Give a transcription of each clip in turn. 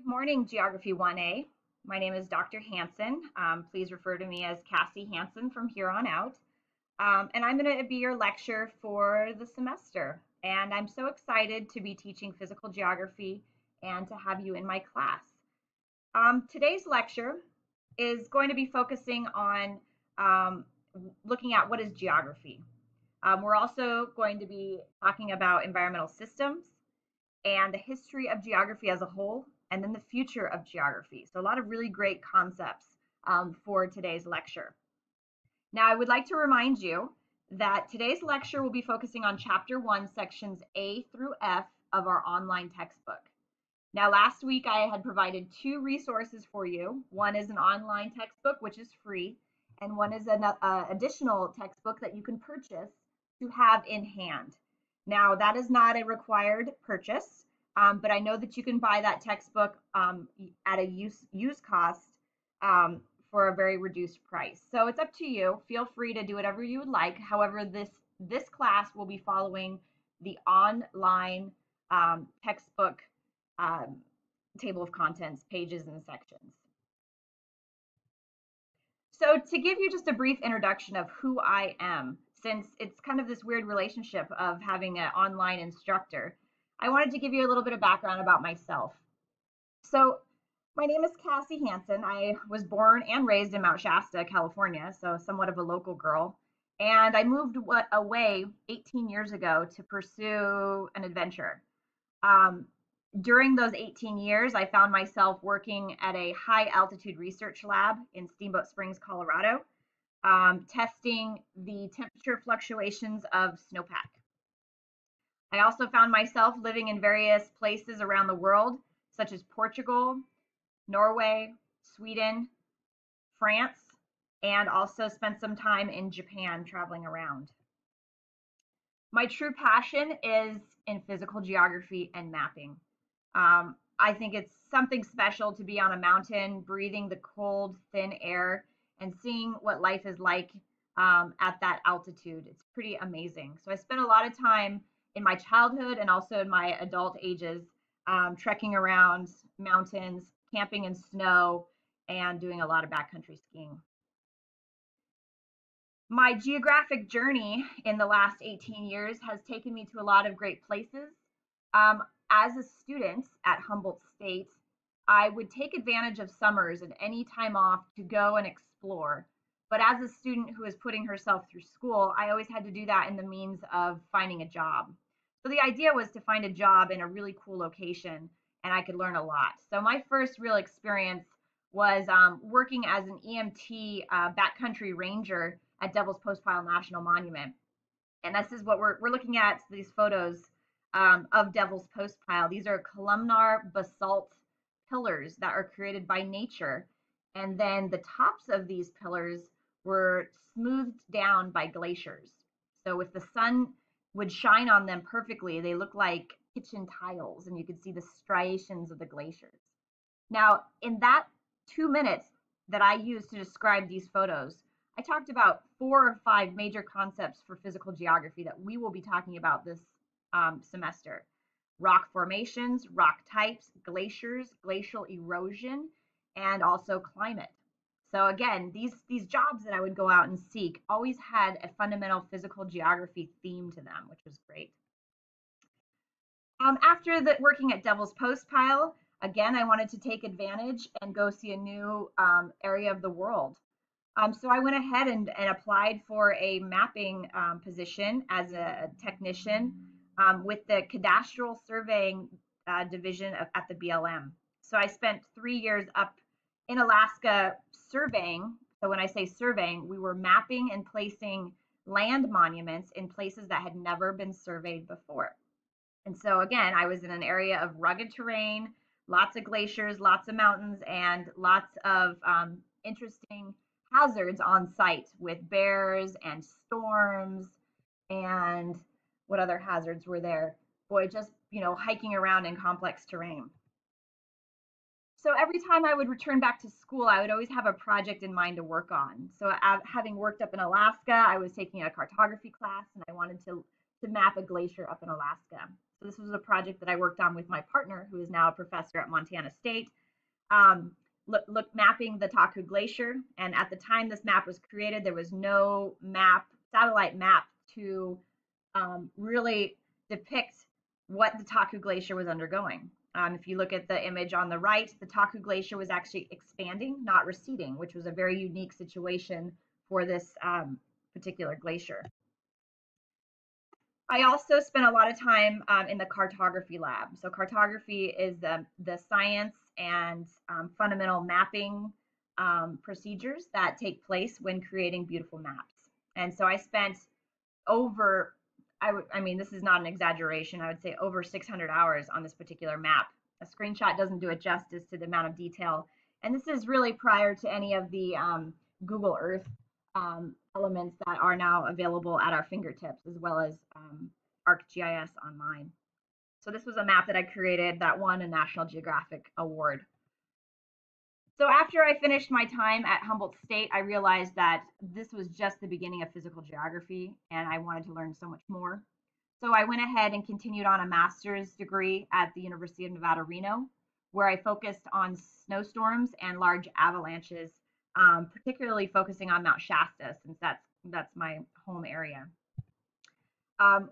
morning, Geography1A. My name is Dr. Hansen. Please refer to me as Cassie Hansen from here on out. And I'm going to be your lecturer for the semester. And I'm so excited to be teaching physical geography and to have you in my class. Today's lecture is going to be focusing on looking at what is geography. We're also going to be talking about environmental systems and the history of geography as a whole, and then the future of geography. So a lot of really great concepts for today's lecture. Now, I would like to remind you that today's lecture will be focusing on Chapter 1, Sections A through F of our online textbook. Now, last week I had provided two resources for you. One is an online textbook, which is free, and one is an additional textbook that you can purchase to have in hand. Now, that is not a required purchase, but I know that you can buy that textbook at a use cost for a very reduced price. So it's up to you. Feel free to do whatever you would like. However, this class will be following the online textbook table of contents, pages, and sections. So to give you just a brief introduction of who I am, since it's kind of this weird relationship of having an online instructor, I wanted to give you a little bit of background about myself. So my name is Cassie Hansen. I was born and raised in Mount Shasta, California, so somewhat of a local girl. And I moved away 18 years ago to pursue an adventure. During those 18 years, I found myself working at a high altitude research lab in Steamboat Springs, Colorado, testing the temperature fluctuations of snowpack. I also found myself living in various places around the world, such as Portugal, Norway, Sweden, France, and also spent some time in Japan traveling around. My true passion is in physical geography and mapping. I think it's something special to be on a mountain, breathing the cold, thin air, and seeing what life is like at that altitude. It's pretty amazing. So I spent a lot of time in my childhood and also in my adult ages trekking around mountains, camping in snow, and doing a lot of backcountry skiing. My geographic journey in the last 18 years has taken me to a lot of great places. As a student at Humboldt State, I would take advantage of summers and any time off to go and explore. But as a student who is putting herself through school, I always had to do that in the means of finding a job. So the idea was to find a job in a really cool location and I could learn a lot. So my first real experience was working as an EMT backcountry ranger at Devil's Postpile National Monument. And this is what we're looking at, these photos of Devil's Postpile. These are columnar basalt pillars that are created by nature. And then the tops of these pillars were smoothed down by glaciers. So if the sun would shine on them perfectly, they look like kitchen tiles and you could see the striations of the glaciers. Now, in that 2 minutes that I used to describe these photos, I talked about 4 or 5 major concepts for physical geography that we will be talking about this semester. Rock formations, rock types, glaciers, glacial erosion, and also climate. So again, these jobs that I would go out and seek always had a fundamental physical geography theme to them, which was great. After working at Devil's Postpile, again, I wanted to take advantage and go see a new area of the world. So I went ahead and applied for a mapping position as a technician with the cadastral surveying division at the BLM. So I spent 3 years up in Alaska surveying. So when I say surveying, we were mapping and placing land monuments in places that had never been surveyed before. And so again, I was in an area of rugged terrain, lots of glaciers, lots of mountains, and lots of interesting hazards on site with bears and storms and what other hazards were there? Boy, just, hiking around in complex terrain. So every time I would return back to school, I would always have a project in mind to work on. So having worked up in Alaska, I was taking a cartography class and I wanted to map a glacier up in Alaska. So this was a project that I worked on with my partner, who is now a professor at Montana State, mapping the Taku Glacier. And at the time this map was created, there was no satellite map to really depict what the Taku Glacier was undergoing. If you look at the image on the right, the Taku Glacier was actually expanding, not receding, which was a very unique situation for this particular glacier. I also spent a lot of time in the Cartography Lab. So cartography is the science and fundamental mapping procedures that take place when creating beautiful maps. And so I spent over, I mean, this is not an exaggeration, I would say over 600 hours on this particular map. A screenshot doesn't do it justice to the amount of detail. And this is really prior to any of the Google Earth elements that are now available at our fingertips, as well as ArcGIS online. So this was a map that I created that won a National Geographic Award. So after I finished my time at Humboldt State, I realized that this was just the beginning of physical geography, and I wanted to learn so much more. So I went ahead and continued on a master's degree at the University of Nevada, Reno, where I focused on snowstorms and large avalanches, particularly focusing on Mount Shasta, since that's my home area.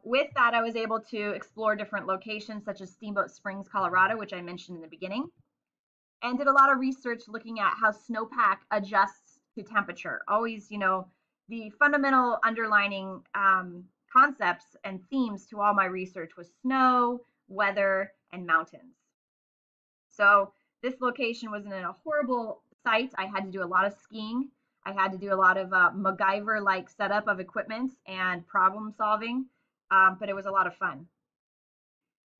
With that, I was able to explore different locations such as Steamboat Springs, Colorado, which I mentioned in the beginning, and did a lot of research looking at how snowpack adjusts to temperature. Always, the fundamental underlining concepts and themes to all my research was snow, weather, and mountains. So this location was in a horrible site. I had to do a lot of skiing. I had to do a lot of MacGyver-like setup of equipment and problem solving, but it was a lot of fun.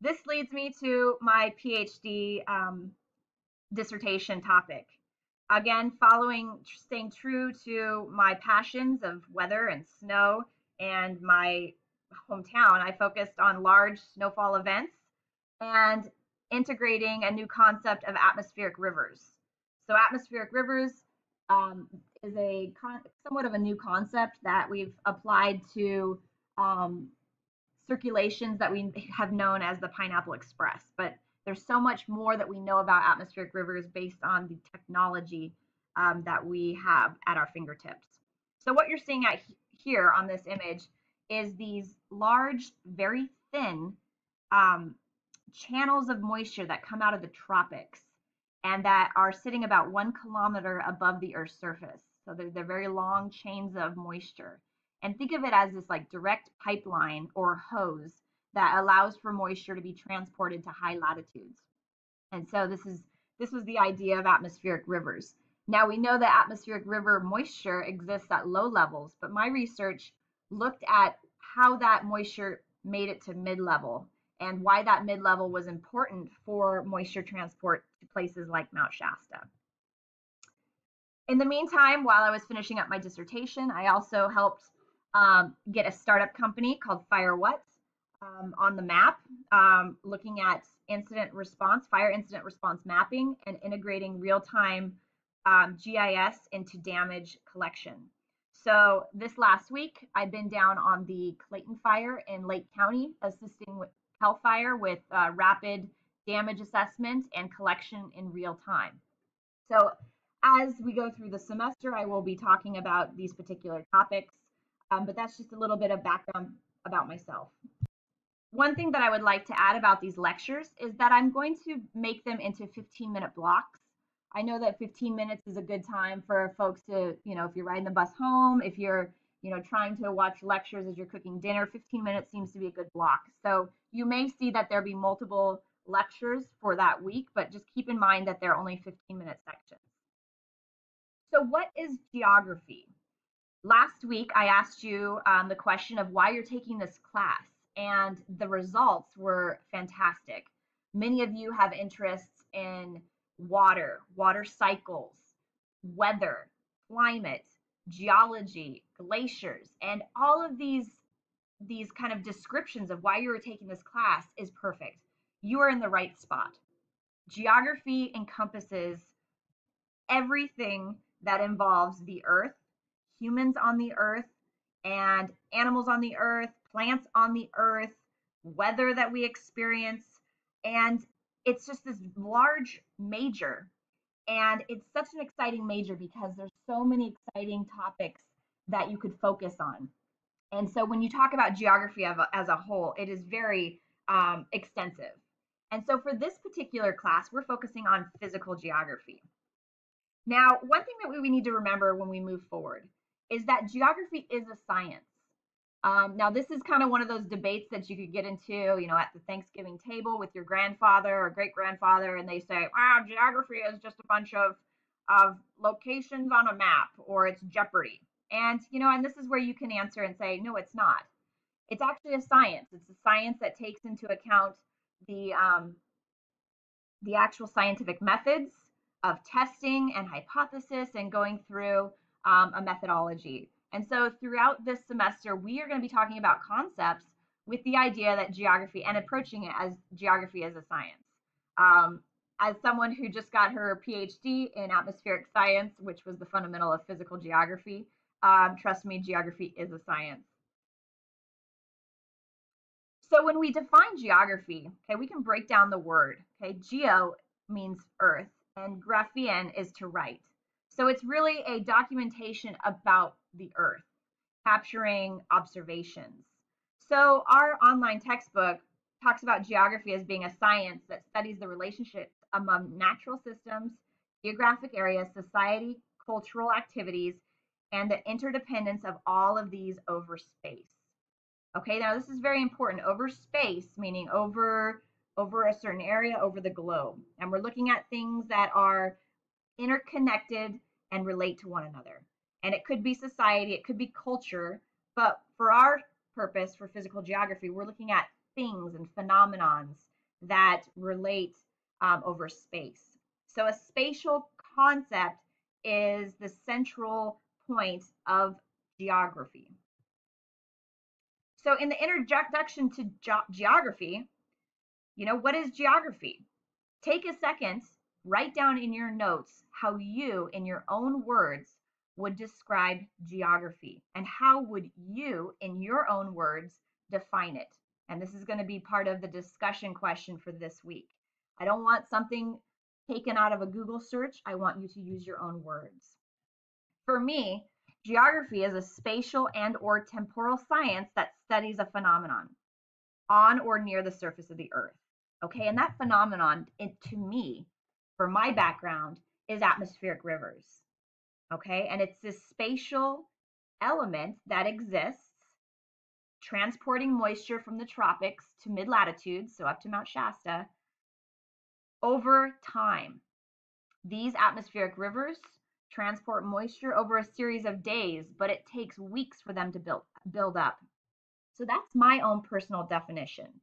This leads me to my PhD dissertation topic. Again, staying true to my passions of weather and snow and my hometown, I focused on large snowfall events and integrating a new concept of atmospheric rivers. So atmospheric rivers is somewhat of a new concept that we've applied to circulations that we have known as the Pineapple Express. But there's so much more that we know about atmospheric rivers based on the technology that we have at our fingertips. So what you're seeing here on this image is these large, very thin channels of moisture that come out of the tropics and that are sitting about 1 kilometer above the Earth's surface. So they're very long chains of moisture. And think of it as this like direct pipeline or hose that allows for moisture to be transported to high latitudes. And so this was the idea of atmospheric rivers. Now we know that atmospheric river moisture exists at low levels, but my research looked at how that moisture made it to mid-level and why that mid-level was important for moisture transport to places like Mount Shasta. In the meantime, while I was finishing up my dissertation, I also helped get a startup company called FireWhat on the map, looking at fire incident response mapping and integrating real-time GIS into damage collection. So this last week, I've been down on the Clayton Fire in Lake County, assisting with CAL FIRE with rapid damage assessment and collection in real time. So as we go through the semester, I will be talking about these particular topics, but that's just a little bit of background about myself. One thing that I would like to add about these lectures is that I'm going to make them into 15-minute blocks. I know that 15 minutes is a good time for folks to, if you're riding the bus home, if you're, trying to watch lectures as you're cooking dinner, 15 minutes seems to be a good block. So you may see that there'll be multiple lectures for that week, but just keep in mind that they're only 15-minute sections. So what is geography? Last week, I asked you the question of why you're taking this class, and the results were fantastic. Many of you have interests in water cycles, weather, climate, geology, glaciers, and all of these kind of descriptions of why you were taking this class is perfect. You are in the right spot. Geography encompasses everything that involves the earth, humans on the earth, and animals on the earth, plants on the earth, weather that we experience, and it's just this large major. And it's such an exciting major because there's so many exciting topics that you could focus on. And so when you talk about geography as a whole, it is very extensive. And so for this particular class, we're focusing on physical geography. Now, one thing that we need to remember when we move forward is that geography is a science. Now, this is kind of one of those debates that you could get into, at the Thanksgiving table with your grandfather or great grandfather, and they say, "Wow, geography is just a bunch of locations on a map, or it's Jeopardy." And this is where you can answer and say, "No, it's not. It's actually a science. It's a science that takes into account the actual scientific methods of testing and hypothesis and going through a methodology." And so throughout this semester, we are going to be talking about concepts with the idea that geography and approaching it as geography as a science. As someone who just got her PhD in atmospheric science, which was the fundamental of physical geography, trust me, geography is a science. So when we define geography, okay, we can break down the word. Okay, geo means earth, and graphein is to write. So it's really a documentation about the earth, capturing observations. So our online textbook talks about geography as being a science that studies the relationships among natural systems, geographic areas, society, cultural activities, and the interdependence of all of these over space. Okay, now this is very important. Over space, meaning over a certain area, over the globe. And we're looking at things that are interconnected and relate to one another. And it could be society, it could be culture, but for our purpose, for physical geography, we're looking at things and phenomenons that relate over space. So a spatial concept is the central point of geography. So in the introduction to geography, what is geography? Take a second, write down in your notes how you, in your own words, would describe geography, and how would you, in your own words, define it. And this is going to be part of the discussion question for this week. I don't want something taken out of a Google search. I want you to use your own words. For me, geography is a spatial and/or temporal science that studies a phenomenon on or near the surface of the earth. Okay, and that phenomenon, to me, for my background, is atmospheric rivers. Okay, and it's this spatial element that exists, transporting moisture from the tropics to mid-latitudes, so up to Mount Shasta, over time. These atmospheric rivers transport moisture over a series of days, but it takes weeks for them to build up. So that's my own personal definition.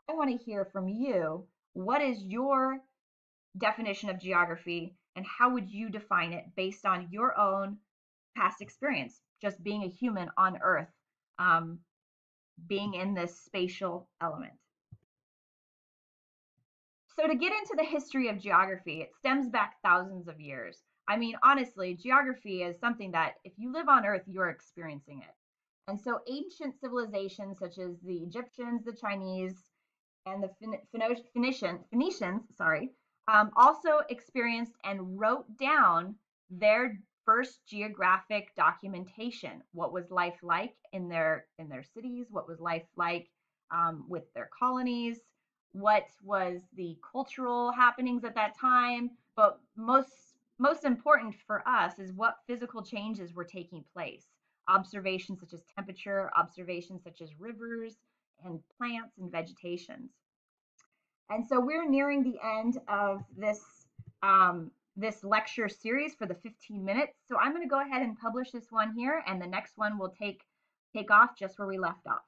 I want to hear from you. What is your definition of geography, and how would you define it based on your own past experience, just being a human on Earth, being in this spatial element? So to get into the history of geography, it stems back thousands of years. I mean, honestly, geography is something that if you live on Earth, you're experiencing it. And so ancient civilizations such as the Egyptians, the Chinese, and the Phoenicians, also experienced and wrote down their first geographic documentation. What was life like in their cities? What was life like with their colonies? What was the cultural happenings at that time? But most important for us is what physical changes were taking place. Observations such as temperature, observations such as rivers and plants and vegetations. And so we're nearing the end of this lecture series for the 15 minutes. So I'm going to go ahead and publish this one here, and the next one will take off just where we left off.